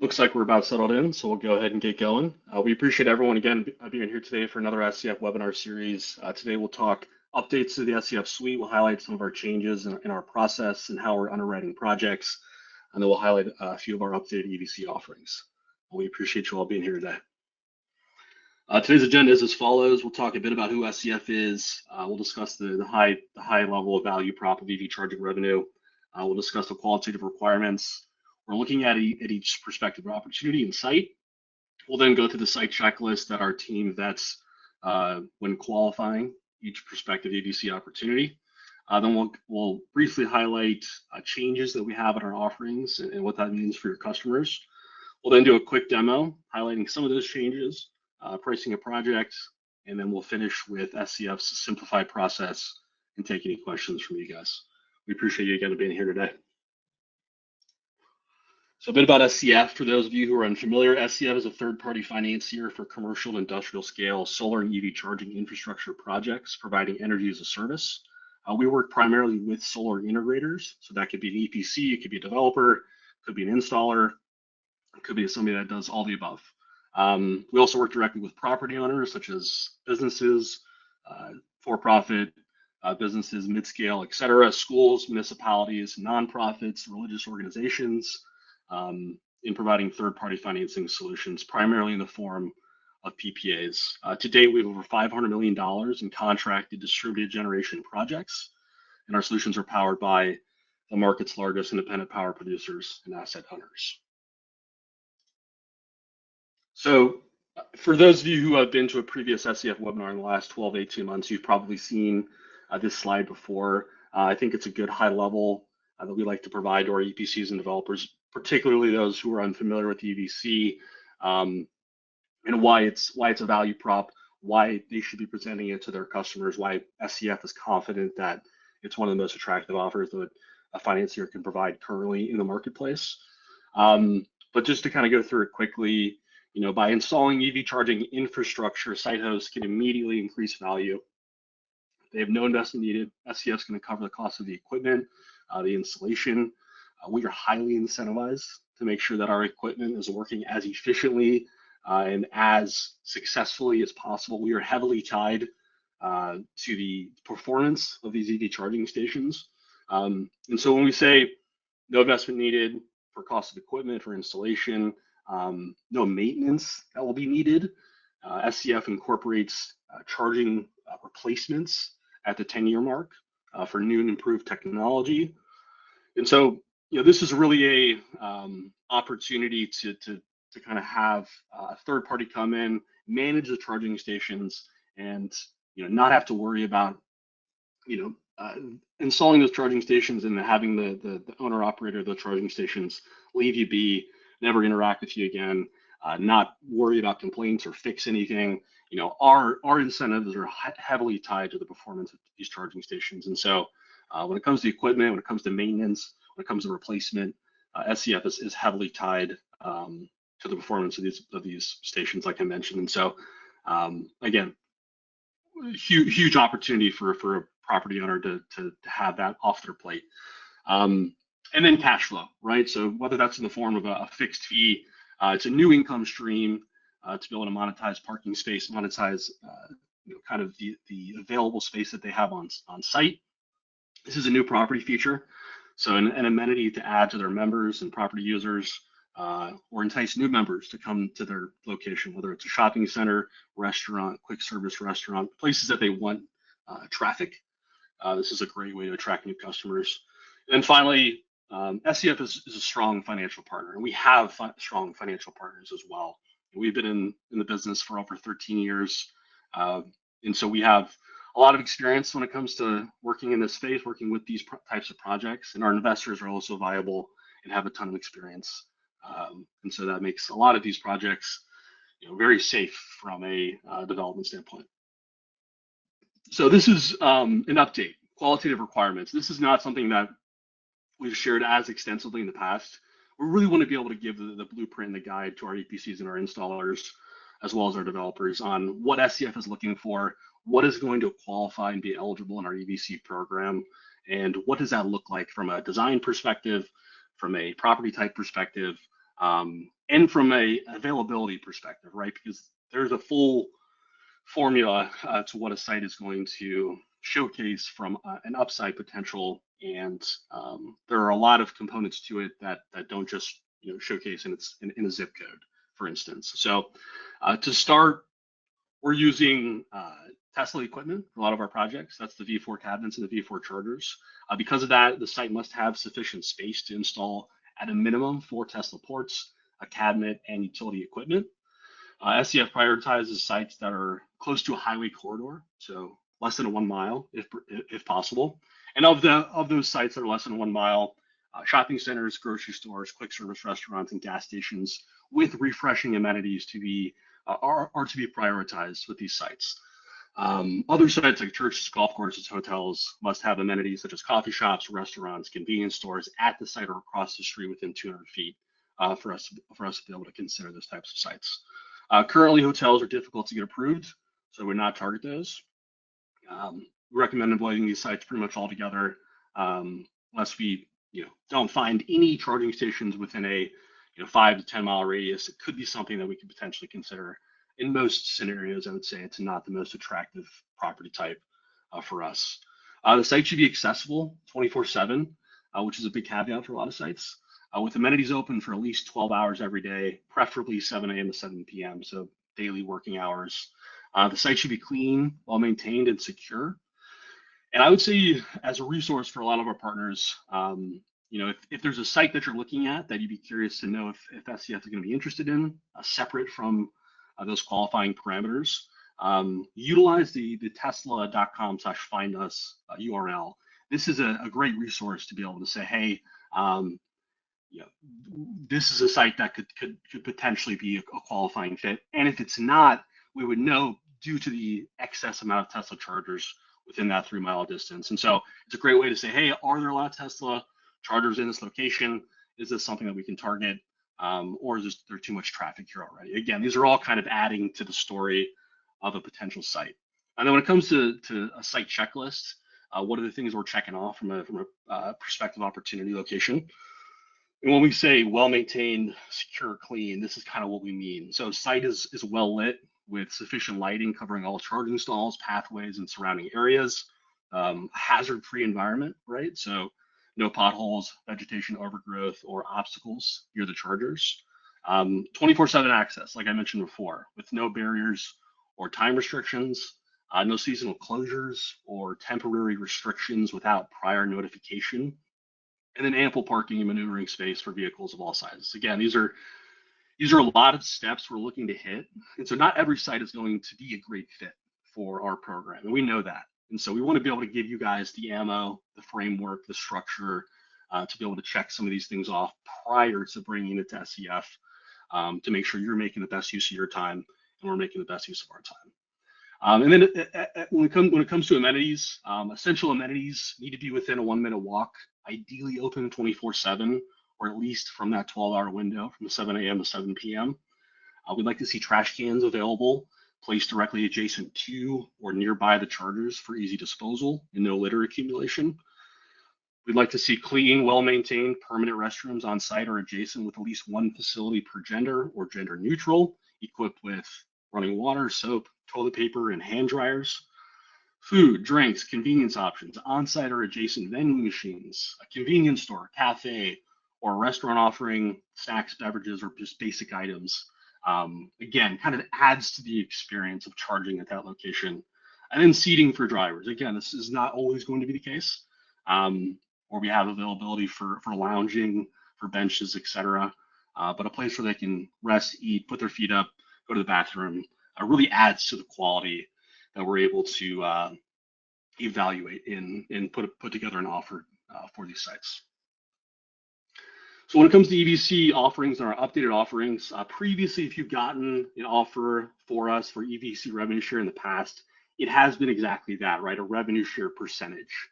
Looks like we're about settled in, so we'll go ahead and get going. We appreciate everyone again being here today for another SCF webinar series. Today we'll talk updates to the SCF Suite. We'll highlight some of our changes in our process and how we're underwriting projects, and then we'll highlight a few of our updated EDC offerings. We appreciate you all being here today. Today's agenda is as follows. We'll talk a bit about who SCF is. We'll discuss the high level of value prop of EV charging revenue. We'll discuss the qualitative requirements. We're looking at each prospective opportunity and site. We'll then go through the site checklist that our team vets when qualifying each prospective EDC opportunity. Then we'll briefly highlight changes that we have in our offerings and what that means for your customers. We'll then do a quick demo highlighting some of those changes, pricing a project, and then we'll finish with SCF's simplified process and take any questions from you guys. We appreciate you again being here today. So a bit about SCF. For those of you who are unfamiliar, SCF is a third-party financier for commercial and industrial scale solar and EV charging infrastructure projects, providing energy as a service. We work primarily with solar integrators, so that could be an EPC, it could be a developer, could be an installer, it could be somebody that does all the above. We also work directly with property owners, such as businesses, for-profit businesses, mid-scale, et cetera, schools, municipalities, nonprofits, religious organizations, in providing third-party financing solutions, primarily in the form of PPAs. To date, we have over $500 million in contracted distributed generation projects, and our solutions are powered by the market's largest independent power producers and asset owners. So for those of you who have been to a previous SCF webinar in the last 12 to 18 months, you've probably seen this slide before. I think it's a good high level that we like to provide to our EPCs and developers, particularly those who are unfamiliar with EVC, and why it's a value prop, why they should be presenting it to their customers, why SCF is confident that it's one of the most attractive offers that a financier can provide currently in the marketplace. But just to kind of go through it quickly, by installing EV charging infrastructure, site hosts can immediately increase value. They have no investment needed. SCF is going to cover the cost of the equipment, the installation. We are highly incentivized to make sure that our equipment is working as efficiently and as successfully as possible. We are heavily tied to the performance of these EV charging stations. And so when we say no investment needed for cost of equipment, for installation, no maintenance that will be needed, SCF incorporates charging replacements at the 10-year mark for new and improved technology. And so, this is really a opportunity to kind of have a third party come in, manage the charging stations, and not have to worry about installing those charging stations and having the owner operator of the charging stations leave you be, never interact with you again, not worry about complaints or fix anything. Our incentives are heavily tied to the performance of these charging stations. And so when it comes to equipment, when it comes to maintenance, when it comes to replacement, SCF is heavily tied to the performance of these stations, like I mentioned. And so again, huge opportunity for a property owner to have that off their plate. And then cash flow, right? So whether that's in the form of a fixed fee, it's a new income stream to be able to monetize parking space, monetize kind of the available space that they have on site. This is a new property feature, so an amenity to add to their members and property users, or entice new members to come to their location, whether it's a shopping center, restaurant, quick service restaurant, places that they want traffic. This is a great way to attract new customers. And finally, SCF is a strong financial partner, and we have strong financial partners as well. We've been in the business for over 13 years, and so we have a lot of experience when it comes to working in this space, working with these types of projects, and our investors are also viable and have a ton of experience. And so that makes a lot of these projects very safe from a development standpoint. So this is an update, qualitative requirements. This is not something that we've shared as extensively in the past. We really want to be able to give the blueprint and the guide to our EPCs and our installers, as well as our developers, on what SCF is looking for, what is going to qualify and be eligible in our EVC program, and what does that look like from a design perspective, from a property type perspective, And from a availability perspective, right? Because there's a full formula to what a site is going to showcase from an upside potential, and there are a lot of components to it that don't just showcase in a zip code, for instance. So to start, we're using Tesla equipment for a lot of our projects. That's the V4 cabinets and the V4 chargers. Because of that, the site must have sufficient space to install at a minimum 4 Tesla ports, a cabinet, and utility equipment. SCF prioritizes sites that are close to a highway corridor, so less than 1 mile if possible. And of those sites that are less than 1 mile, shopping centers, grocery stores, quick service restaurants, and gas stations with refreshing amenities are to be prioritized with these sites. Other sites like churches, golf courses, hotels must have amenities such as coffee shops, restaurants, convenience stores at the site or across the street within 200 feet for us to be able to consider those types of sites. Currently, hotels are difficult to get approved, so we're not target those. We recommend avoiding these sites pretty much altogether, unless we don't find any charging stations within a 5 to 10 mile radius. It could be something that we could potentially consider. In most scenarios, I would say it's not the most attractive property type for us. The site should be accessible 24/7, which is a big caveat for a lot of sites, with amenities open for at least 12 hours every day, preferably 7 a.m. to 7 p.m., so daily working hours. The site should be clean, well maintained, and secure. And I would say, as a resource for a lot of our partners, if there's a site that you're looking at that you'd be curious to know if SCF is going to be interested in, separate from those qualifying parameters, utilize the tesla.com/find us URL. This is a great resource to be able to say, hey, this is a site that could potentially be a qualifying fit. And if it's not, we would know due to the excess amount of Tesla chargers within that 3 mile distance. And so it's a great way to say, hey, are there a lot of Tesla chargers in this location? Is this something that we can target? Or is there too much traffic here already? Again, these are all kind of adding to the story of a potential site. And then when it comes to a site checklist, what are the things we're checking off from a prospective opportunity location? And when we say well-maintained, secure, clean, this is kind of what we mean. So site is well lit with sufficient lighting covering all charging stalls, pathways, and surrounding areas. Hazard-free environment, right? So no potholes, vegetation overgrowth, or obstacles near the chargers. 24/7 access, like I mentioned before, with no barriers or time restrictions, no seasonal closures or temporary restrictions without prior notification, and then ample parking and maneuvering space for vehicles of all sizes. Again, these are a lot of steps we're looking to hit. And so not every site is going to be a great fit for our program, and we know that. And so we want to be able to give you guys the ammo, the framework, the structure to be able to check some of these things off prior to bringing it to SCF to make sure you're making the best use of your time and we're making the best use of our time. And then when it comes to amenities, essential amenities need to be within a 1-minute walk, ideally open 24/7, or at least from that 12-hour window from 7 a.m. to 7 p.m. We'd like to see trash cans available, placed directly adjacent to or nearby the chargers for easy disposal and no litter accumulation. We'd like to see clean, well-maintained, permanent restrooms on site or adjacent with at least one facility per gender or gender neutral, equipped with running water, soap, toilet paper, and hand dryers. Food, drinks, convenience options, on-site or adjacent vending machines, a convenience store, cafe, or a restaurant offering snacks, beverages, or just basic items. Again, kind of adds to the experience of charging at that location. And then seating for drivers. Again, this is not always going to be the case, or we have availability for lounging, for benches, etc. But a place where they can rest, eat, put their feet up, go to the bathroom, really adds to the quality that we're able to evaluate and put together an offer for these sites. So when it comes to EVC offerings and our updated offerings, previously, if you've gotten an offer for us for EVC revenue share in the past, it has been exactly that, right? A revenue share percentage.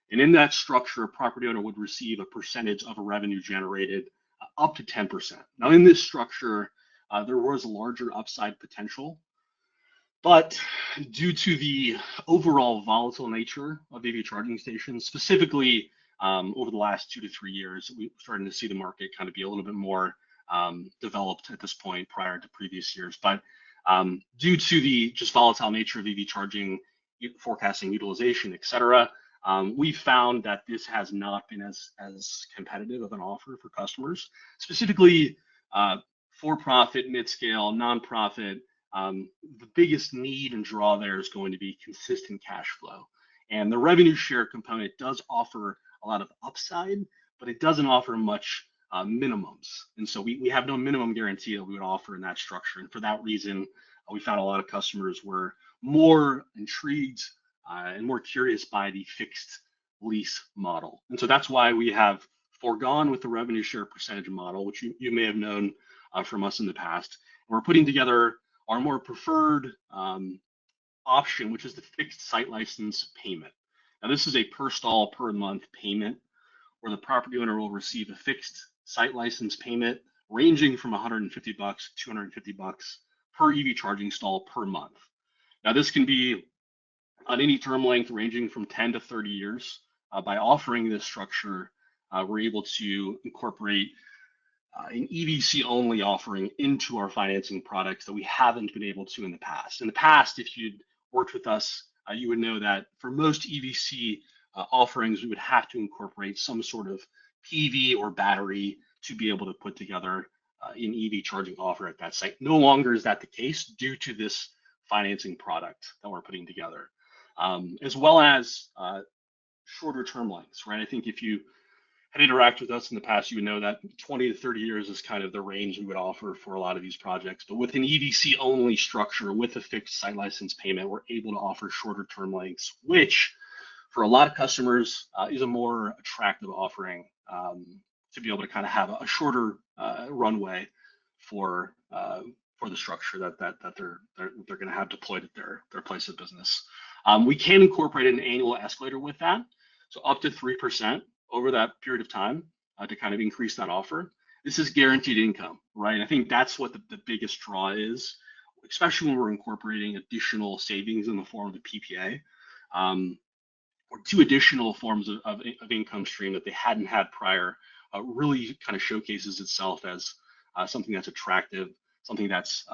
And in that structure, a property owner would receive a percentage of a revenue generated up to 10%. Now in this structure, there was a larger upside potential, but due to the overall volatile nature of EV charging stations, specifically over the last 2 to 3 years, we're starting to see the market kind of be a little bit more developed at this point prior to previous years. But due to the just volatile nature of EV charging, forecasting utilization, et cetera, we found that this has not been as competitive of an offer for customers, specifically for-profit, mid-scale, nonprofit. The biggest need and draw there is going to be consistent cash flow. And the revenue share component does offer a lot of upside, but it doesn't offer much minimums. And so we have no minimum guarantee that we would offer in that structure. And for that reason, we found a lot of customers were more intrigued and more curious by the fixed lease model. And so that's why we have foregone with the revenue share percentage model, which you may have known from us in the past. And we're putting together our more preferred option, which is the fixed site license payment. Now, this is a per stall per month payment where the property owner will receive a fixed site license payment ranging from $150 to $250 per EV charging stall per month. Now, this can be on any term length ranging from 10 to 30 years. By offering this structure, we're able to incorporate an EVC only offering into our financing products that we haven't been able to in the past. In the past, if you'd worked with us, you would know that for most EVC offerings, we would have to incorporate some sort of PV or battery to be able to put together an EV charging offer at that site. No longer is that the case due to this financing product that we're putting together, as well as shorter term lengths, right? I think if you had interacted with us in the past, you would know that 20 to 30 years is kind of the range we would offer for a lot of these projects. But with an EVC only structure with a fixed site license payment, we're able to offer shorter term lengths, which for a lot of customers is a more attractive offering to be able to kind of have a shorter runway for the structure that they're going to have deployed at their place of business. We can incorporate an annual escalator with that, so up to 3% over that period of time to kind of increase that offer. This is guaranteed income, right? I think that's what the biggest draw is, especially when we're incorporating additional savings in the form of the PPA, or two additional forms of income stream that they hadn't had prior. Really kind of showcases itself as something that's attractive, something that's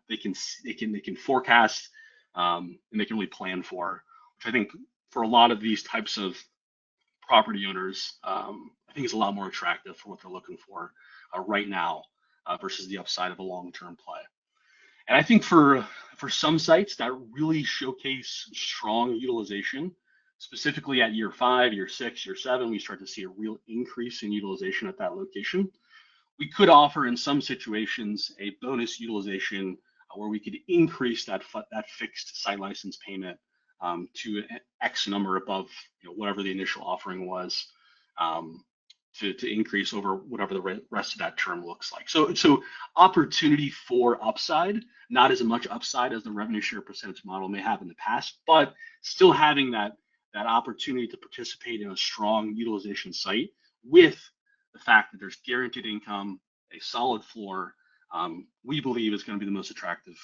they can forecast and they can really plan for, which I think for a lot of these types of property owners, I think is a lot more attractive for what they're looking for right now versus the upside of a long-term play. And I think for some sites that really showcase strong utilization, specifically at year 5, year 6, year 7, we start to see a real increase in utilization at that location. We could offer in some situations a bonus utilization where we could increase that fixed site license payment to an X number above whatever the initial offering was, to increase over whatever the rest of that term looks like. So opportunity for upside, not as much upside as the revenue share percentage model may have in the past, but still having that opportunity to participate in a strong utilization site with the fact that there's guaranteed income, a solid floor, we believe is going to be the most attractive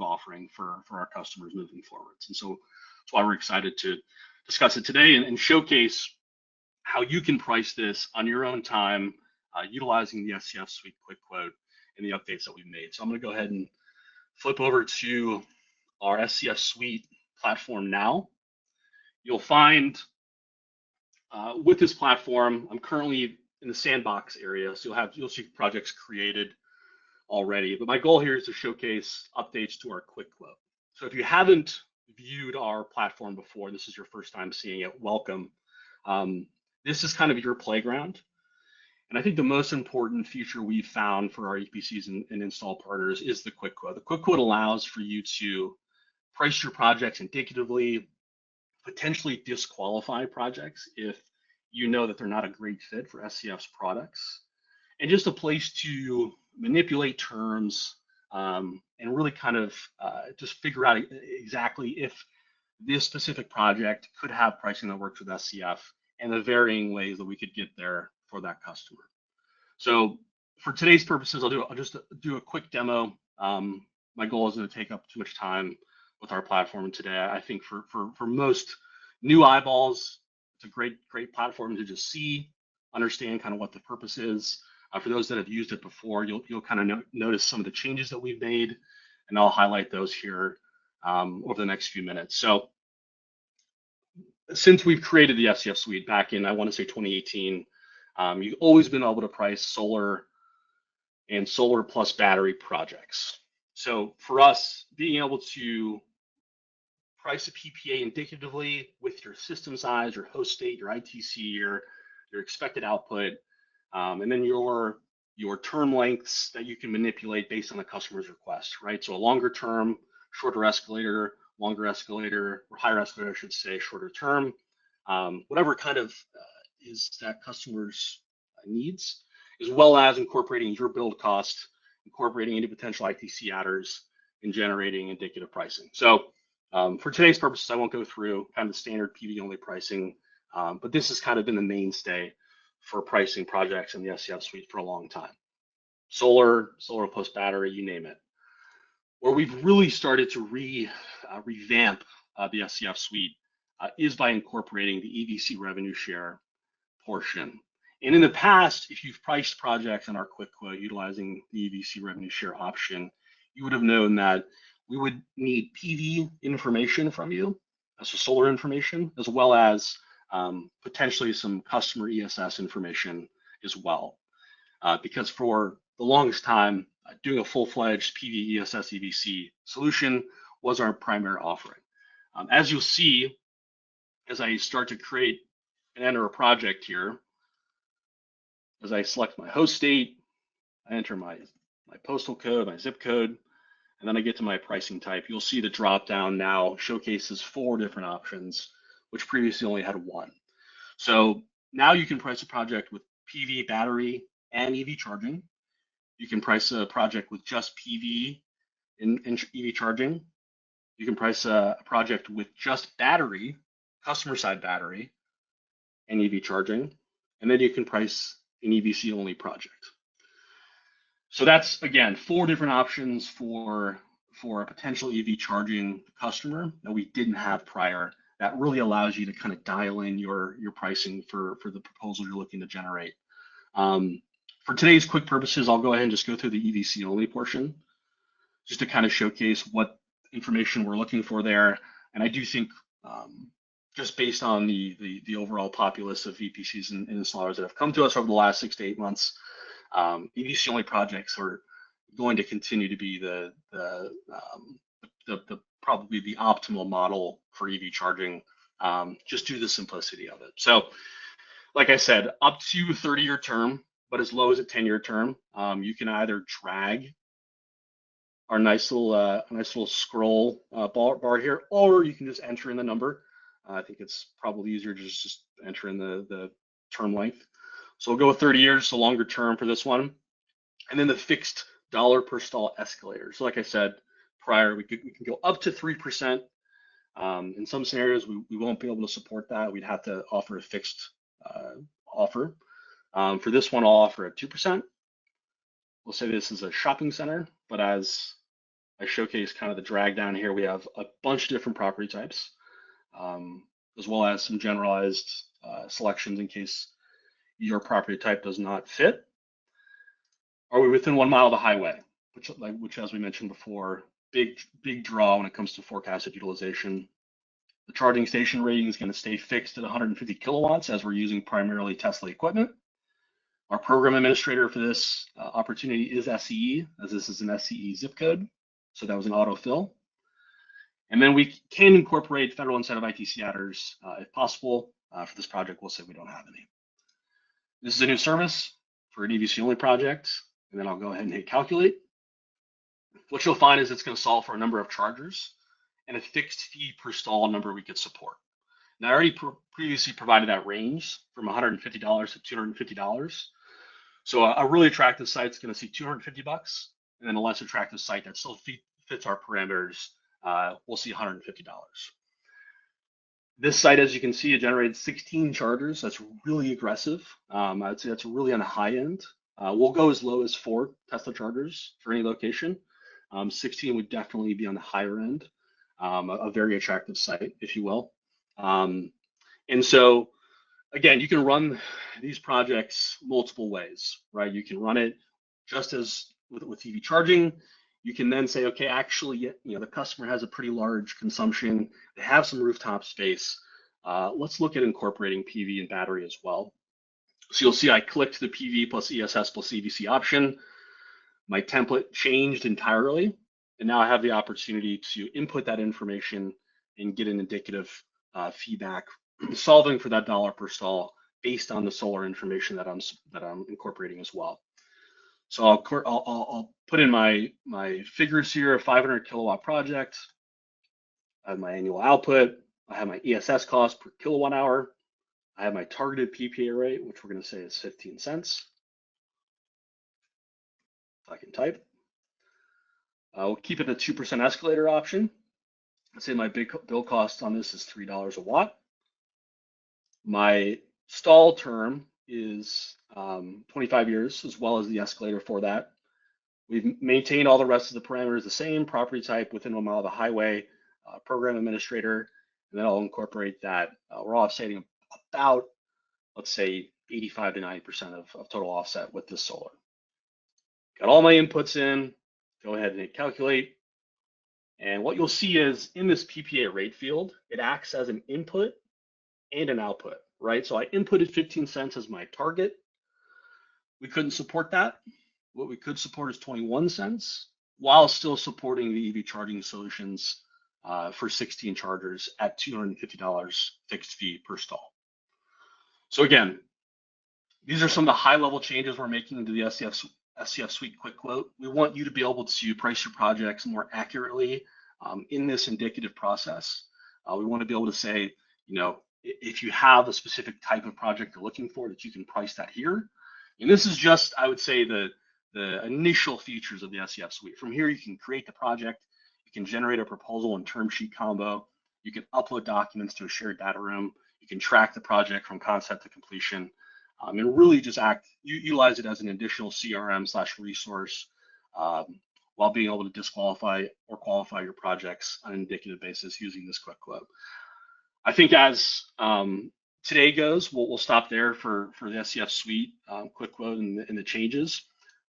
offering for our customers moving forwards. And so that's why we're excited to discuss it today and showcase how you can price this on your own time, utilizing the SCF Suite Quick Quote and the updates that we've made. So I'm going to go ahead and flip over to our SCF Suite platform now. You'll find with this platform, I'm currently in the sandbox area, so you'll see projects created already. But my goal here is to showcase updates to our Quick Quote. So if you haven't viewed our platform before, this is your first time seeing it, welcome. This is kind of your playground. And I think the most important feature we've found for our EPCs and install partners is the Quick Quote. The Quick Quote allows for you to price your projects indicatively, potentially disqualify projects if you know that they're not a great fit for SCF's products, and just a place to manipulate terms and really kind of just figure out exactly if this specific project could have pricing that works with SCF and the varying ways that we could get there for that customer. So for today's purposes, I'll just do a quick demo. My goal isn't to take up too much time with our platform today. I think for most new eyeballs, it's a great platform to just see, understand kind of what the purpose is. For those that have used it before, you'll kind of notice some of the changes that we've made, and I'll highlight those here over the next few minutes. So since we've created the SCF Suite back in, I want to say 2018, you've always been able to price solar and solar plus battery projects. So for us, being able to price a PPA indicatively with your system size, your host state, your ITC, your expected output, and then your term lengths that you can manipulate based on the customer's request, right? So a longer term, shorter escalator, longer escalator, or higher escalator, I should say, shorter term, whatever kind of is that customer's needs, as well as incorporating your build cost, incorporating any potential ITC adders, and generating indicative pricing. So for today's purposes, I won't go through kind of the standard PV only pricing, but this has kind of been the mainstay for pricing projects in the SCF Suite for a long time. Solar plus battery, you name it. Where we've really started to revamp the SCF Suite is by incorporating the EPC revenue share portion. And in the past, if you've priced projects in our quick quote utilizing the EPC revenue share option, you would have known that we would need PV information from you, so solar information, as well as potentially some customer ESS information as well. Because for the longest time, doing a full-fledged PV ESS EPC solution was our primary offering. As you'll see, as I start to create and enter a project here, as I select my host state, I enter my postal code, my zip code, and then I get to my pricing type. You'll see the drop down now showcases 4 different options, which previously only had 1. So now you can price a project with PV, battery, and EV charging. You can price a project with just PV and EV charging. You can price a project with just battery, customer side battery, and EV charging. And then you can price an EPC only project. So that's, again, 4 different options for a potential EV charging customer that we didn't have prior. That really allows you to kind of dial in your pricing for the proposal you're looking to generate. For today's quick purposes, I'll go ahead and just go through the EPC only portion, just to kind of showcase what information we're looking for there. And I do think just based on the overall populace of EPCs and installers that have come to us over the last 6 to 8 months, EPC only projects are going to continue to be the probably the optimal model for EV charging, just due to the simplicity of it. So, like I said, up to a 30-year term, but as low as a 10-year term, you can either drag our nice little scroll bar here, or you can just enter in the number. I think it's probably easier to just enter in the term length. So we'll go with 30 years, so longer term for this one. And then the fixed dollar per stall escalator. So like I said prior, we can go up to 3%. In some scenarios, we won't be able to support that. We'd have to offer a fixed offer. For this one, I'll offer at 2%. We'll say this is a shopping center, but as I showcase kind of the drag down here, we have a bunch of different property types, as well as some generalized selections in case your property type does not fit. Are we within 1 mile of the highway? Which, as we mentioned before, big draw when it comes to forecasted utilization. The charging station rating is going to stay fixed at 150 kilowatts as we're using primarily Tesla equipment. Our program administrator for this opportunity is SCE, as this is an SCE zip code. So that was an autofill. And then we can incorporate federal incentive ITC adders if possible. For this project, we'll say we don't have any. This is a new service for an EPC only project. And then I'll go ahead and hit calculate. What you'll find is it's going to solve for a number of chargers and a fixed fee per stall number we could support. Now, I already previously provided that range from $150 to $250. So a really attractive site is going to see $250, and then a less attractive site that still fits our parameters, we'll see $150. This site, as you can see, it generated 16 chargers. That's really aggressive. I'd say that's really on the high end. We'll go as low as 4 Tesla chargers for any location. 16 would definitely be on the higher end, a very attractive site, if you will. And so Again, you can run these projects multiple ways, right? You can run it just as with EV charging. You can then say, okay, actually, the customer has a pretty large consumption. They have some rooftop space. Let's look at incorporating PV and battery as well. So you'll see I clicked the PV plus ESS plus EVC option. My template changed entirely. And now I have the opportunity to input that information and get an indicative feedback, solving for that dollar per stall based on the solar information that I'm incorporating as well. So I'll put in my figures here: a 500 kilowatt project. I have my annual output. I have my ESS cost per kilowatt hour. I have my targeted PPA rate, which we're going to say is 15 cents. If I can type. We'll keep it a 2% escalator option. Let's say my big bill cost on this is $3 a watt. My stall term is 25 years, as well as the escalator for that. We've maintained all the rest of the parameters the same: property type within 1 mile of the highway, program administrator, and then I'll incorporate that. We're offsetting about, let's say, 85 to 90% of total offset with this solar. Got all my inputs in. Go ahead and hit calculate. And what you'll see is in this PPA rate field, it acts as an input and an output, right? So I inputted 15 cents as my target. We couldn't support that. What we could support is 21 cents while still supporting the EV charging solutions for 16 chargers at $250 fixed fee per stall. So again, these are some of the high-level changes we're making to the SCF Suite Quick Quote. We want you to be able to price your projects more accurately in this indicative process. We want to be able to say, if you have a specific type of project you're looking for, that you can price that here. And this is just, I would say, the initial features of the SCF Suite. From here, you can create the project, you can generate a proposal and term sheet combo, you can upload documents to a shared data room, you can track the project from concept to completion, and really just utilize it as an additional CRM/resource while being able to disqualify or qualify your projects on an indicative basis using this quick quote. I think as today goes, we'll stop there for the SCF Suite quick quote and the changes.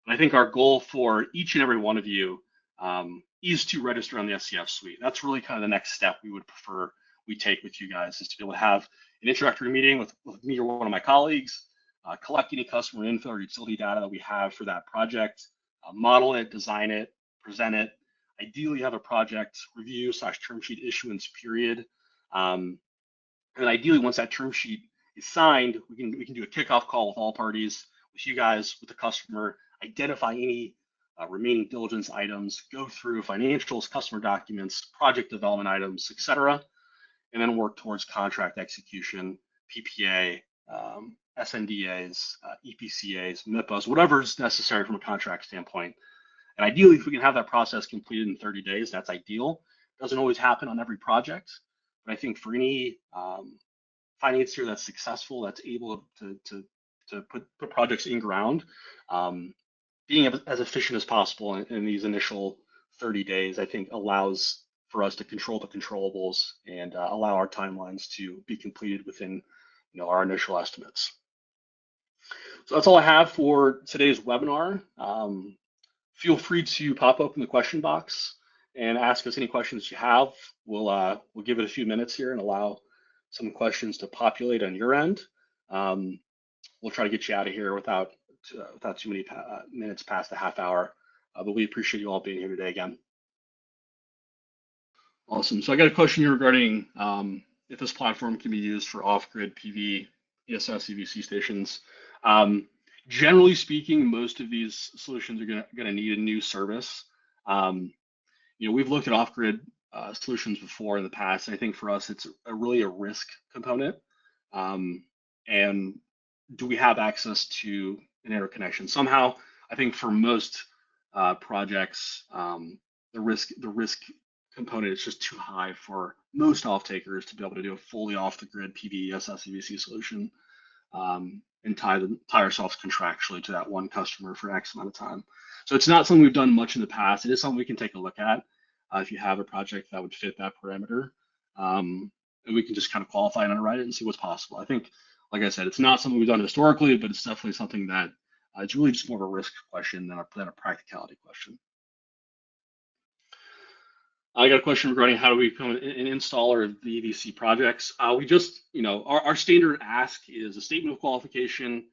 But I think our goal for each and every one of you is to register on the SCF Suite. That's really kind of the next step we would prefer we take with you guys, is to be able to have an introductory meeting with me or one of my colleagues, collect any customer info or utility data that we have for that project, model it, design it, present it. Ideally, have a project review/term sheet issuance period. And ideally, once that term sheet is signed, we can do a kickoff call with all parties, with you guys, with the customer, identify any remaining diligence items, go through financials, customer documents, project development items, etc., and then work towards contract execution, PPA, SNDAs, EPCs, MIPAs, whatever's necessary from a contract standpoint. And ideally, if we can have that process completed in 30 days, that's ideal. Doesn't always happen on every project, but I think for any financier that's successful, that's able to put projects in ground, being as efficient as possible in these initial 30 days, I think allows for us to control the controllables and allow our timelines to be completed within our initial estimates. So that's all I have for today's webinar. Feel free to pop open the question box and ask us any questions you have. We'll give it a few minutes here and allow some questions to populate on your end. We'll try to get you out of here without too many minutes past the half hour, but we appreciate you all being here today again. Awesome. So I got a question here regarding if this platform can be used for off-grid PV, ESS, EVC stations. Generally speaking, most of these solutions are going to need a new service. We've looked at off-grid solutions before in the past, and I think for us, it's really a risk component. And do we have access to an interconnection? Somehow, I think for most projects, the risk component is just too high for most off-takers to be able to do a fully off-the-grid PV, ESS, EVC solution and tie ourselves contractually to that one customer for X amount of time. So it's not something we've done much in the past. It is something we can take a look at if you have a project that would fit that parameter. And we can just kind of qualify and underwrite it and see what's possible. I think like I said, it's not something we've done historically, but it's definitely something that it's really just more of a risk question than a practicality question. I got a question regarding how do we become an installer of the EVC projects. We just, our standard ask is a statement of qualification,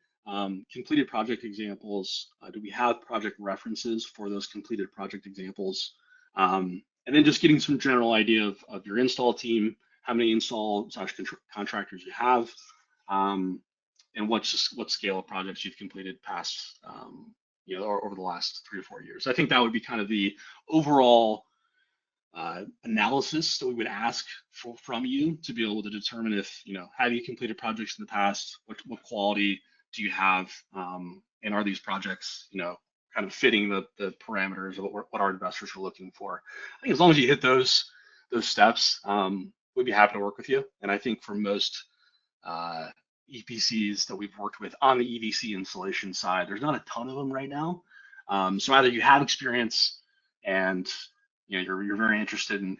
completed project examples. Do we have project references for those completed project examples? And then just getting some general idea of your install team, how many install/contractors you have, and what scale of projects you've completed past, or over the last 3 or 4 years. I think that would be kind of the overall analysis that we would ask from you to be able to determine if, have you completed projects in the past, what quality do you have, and are these projects, kind of fitting the parameters of what our investors are looking for. I think as long as you hit those steps, we'd be happy to work with you. And I think for most EPCs that we've worked with on the EVC installation side, there's not a ton of them right now. So either you have experience and you're very interested in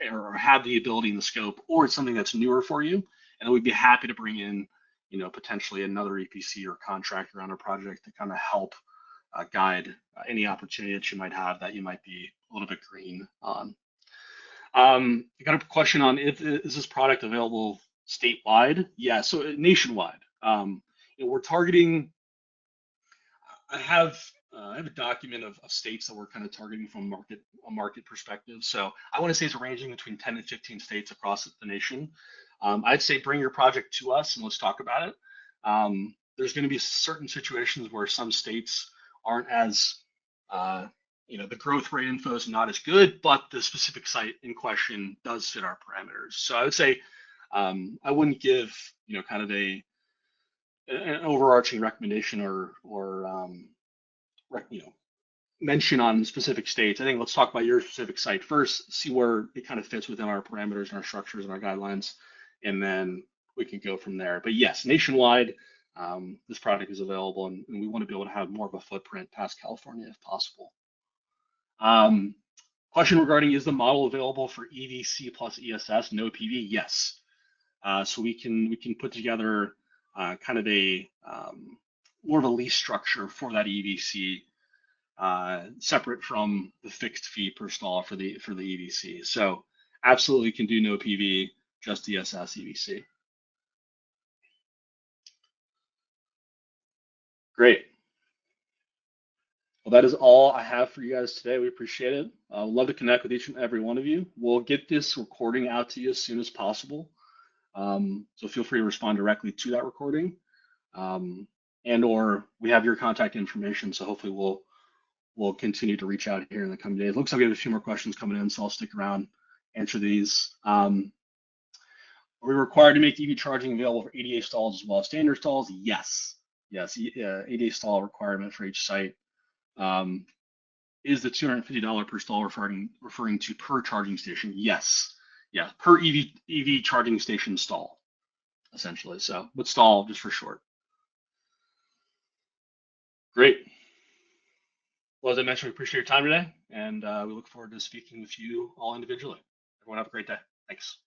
or have the ability and the scope, or it's something that's newer for you, and then we'd be happy to bring in, potentially another EPC or contractor on a project to kind of help guide any opportunity that you might have that you might be a little bit green on. I got a question on is this product available statewide? Yeah, so nationwide. We're targeting. I have a document of states that we're kind of targeting from a market perspective. So I want to say it's ranging between 10 and 15 states across the nation. I'd say bring your project to us and let's talk about it. There's going to be certain situations where some states aren't as, the growth rate info is not as good, but the specific site in question does fit our parameters. So I would say I wouldn't give, kind of an overarching recommendation or mention on specific states. I think let's talk about your specific site first, see where it kind of fits within our parameters and our structures and our guidelines, and then we can go from there. But yes, nationwide, this product is available, and we want to be able to have more of a footprint past California if possible. Question regarding, is the model available for EVC plus ESS, no PV? Yes. So we can put together kind of a more of a lease structure for that EVC, separate from the fixed fee per stall for the EVC. So absolutely can do no PV, just ESS EVC. Great. Well, that is all I have for you guys today. We appreciate it. I'd love to connect with each and every one of you. We'll get this recording out to you as soon as possible. So feel free to respond directly to that recording. And or we have your contact information, so hopefully we'll continue to reach out here in the coming days. Looks like we have a few more questions coming in, so I'll stick around, answer these. Are we required to make EV charging available for ADA stalls as well as standard stalls? Yes. ADA stall requirement for each site. Is the $250 per stall referring to per charging station? Yes. Yeah, per EV charging station stall, essentially. So, but stall just for short. Great. Well, as I mentioned, we appreciate your time today, and we look forward to speaking with you all individually. Everyone have a great day. Thanks.